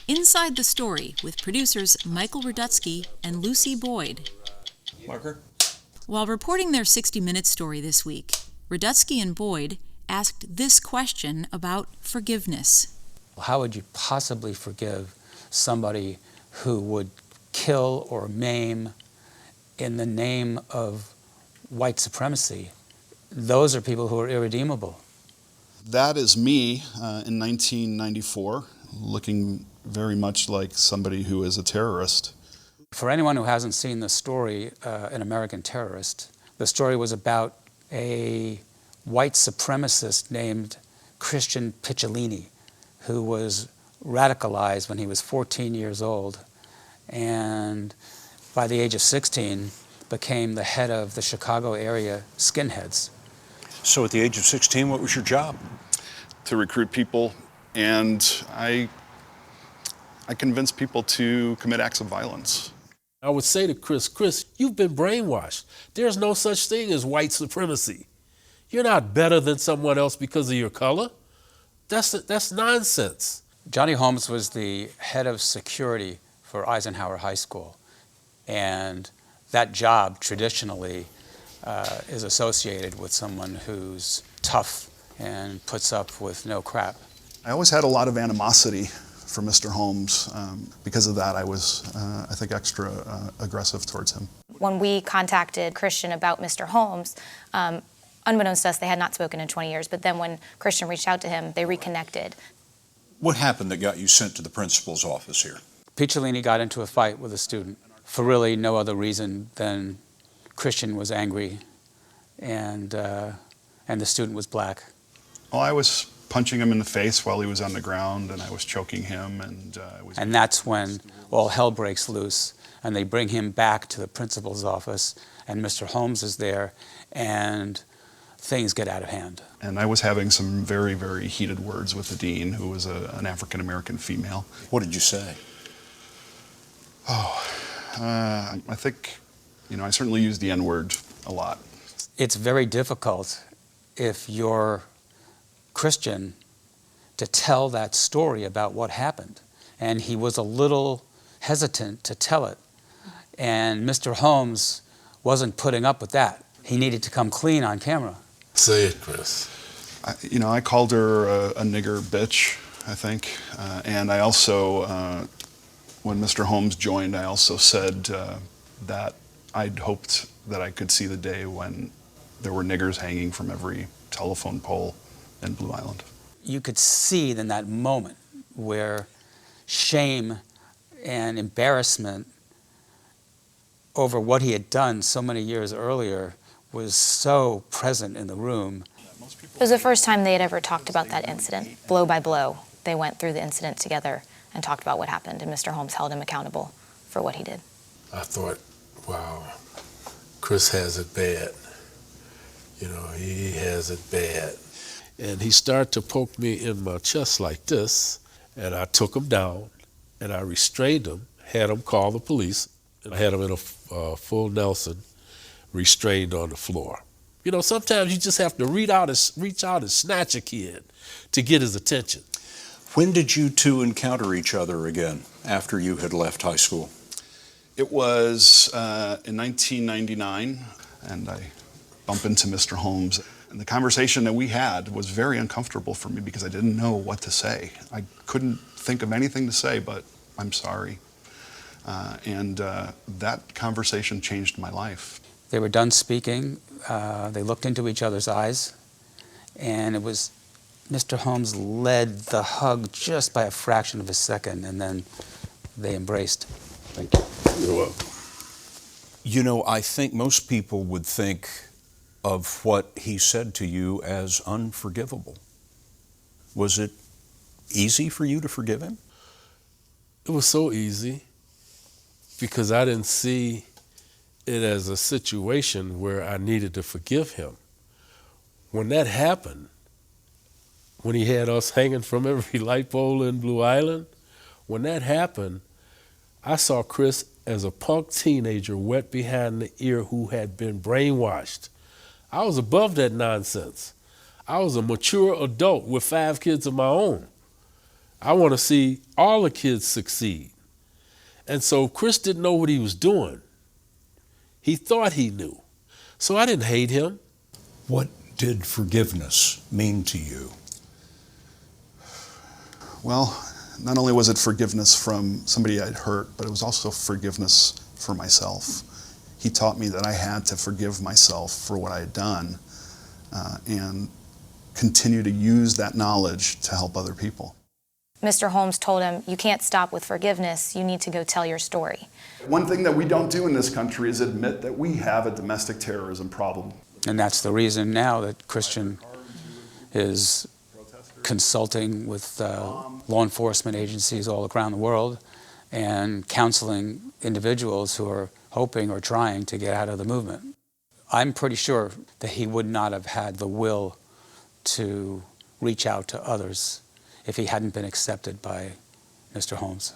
Inside the Story with producers Michael Radutsky and Lucy Boyd. Marker. While reporting their 60 Minutes story this week, Radutsky and Boyd asked this question about forgiveness. How would you possibly forgive somebody who would kill or maim in the name of white supremacy? Those are people who are irredeemable. That is me in 1994, looking very much like somebody who is a terrorist. For anyone who hasn't seen the story, An American Terrorist, the story was about a white supremacist named Christian Picciolini, who was radicalized when he was 14 years old, and by the age of 16 became the head of the Chicago area skinheads. So at the age of 16, what was your job? To recruit people, and I convinced people to commit acts of violence. I would say to Chris, you've been brainwashed. There's no such thing as white supremacy. You're not better than someone else because of your color. That's nonsense. Johnny Holmes was the head of security for Eisenhower High School, and that job traditionally is associated with someone who's tough and puts up with no crap. I always had a lot of animosity for Mr. Holmes. Because of that, I was, I think, extra aggressive towards him. When we contacted Christian about Mr. Holmes, unbeknownst to us, they had not spoken in 20 years, but then when Christian reached out to him, they reconnected. What happened that got you sent to the principal's office here? Picciolini got into a fight with a student for really no other reason than Christian was angry and the student was black. Well, I was punching him in the face while he was on the ground, and I was choking him. And that's when all hell breaks loose, and they bring him back to the principal's office, and Mr. Holmes is there, and things get out of hand. And I was having some very, very heated words with the dean, who was an African-American female. What did you say? I think, I certainly used the N-word a lot. It's very difficult if you're Christian to tell that story about what happened. And he was a little hesitant to tell it. And Mr. Holmes wasn't putting up with that. He needed to come clean on camera. Say it, Chris. I called her a nigger bitch, I think. And I also, when Mr. Holmes joined, I also said that I'd hoped that I could see the day when there were niggers hanging from every telephone pole in Blue Island. You could see in that moment where shame and embarrassment over what he had done so many years earlier was so present in the room. It was the first time they had ever talked about that incident. Blow by blow, they went through the incident together and talked about what happened, and Mr. Holmes held him accountable for what he did. I thought, wow, Chris has it bad. He has it bad. And he started to poke me in my chest like this, and I took him down, and I restrained him, had him call the police, and I had him in a full Nelson, restrained on the floor. Sometimes you just have to reach out and snatch a kid to get his attention. When did you two encounter each other again after you had left high school? It was in 1999, and I bumped into Mr. Holmes. And the conversation that we had was very uncomfortable for me because I didn't know what to say. I couldn't think of anything to say, but I'm sorry. And that conversation changed my life. They were done speaking. They looked into each other's eyes, and it was Mr. Holmes led the hug just by a fraction of a second, and then they embraced. Thank you. You're welcome. I think most people would think of what he said to you as unforgivable. Was it easy for you to forgive him? It was so easy because I didn't see it as a situation where I needed to forgive him. When that happened, when he had us hanging from every light pole in Blue Island, when that happened, I saw Chris as a punk teenager wet behind the ear who had been brainwashed. I was above that nonsense. I was a mature adult with 5 kids of my own. I want to see all the kids succeed. And so Chris didn't know what he was doing. He thought he knew. So I didn't hate him. What did forgiveness mean to you? Well, not only was it forgiveness from somebody I'd hurt, but it was also forgiveness for myself. He taught me that I had to forgive myself for what I had done and continue to use that knowledge to help other people. Mr. Holmes told him, you can't stop with forgiveness, you need to go tell your story. One thing that we don't do in this country is admit that we have a domestic terrorism problem. And that's the reason now that Christian is consulting with law enforcement agencies all around the world and counseling individuals who are hoping or trying to get out of the movement. I'm pretty sure that he would not have had the will to reach out to others if he hadn't been accepted by Mr. Holmes.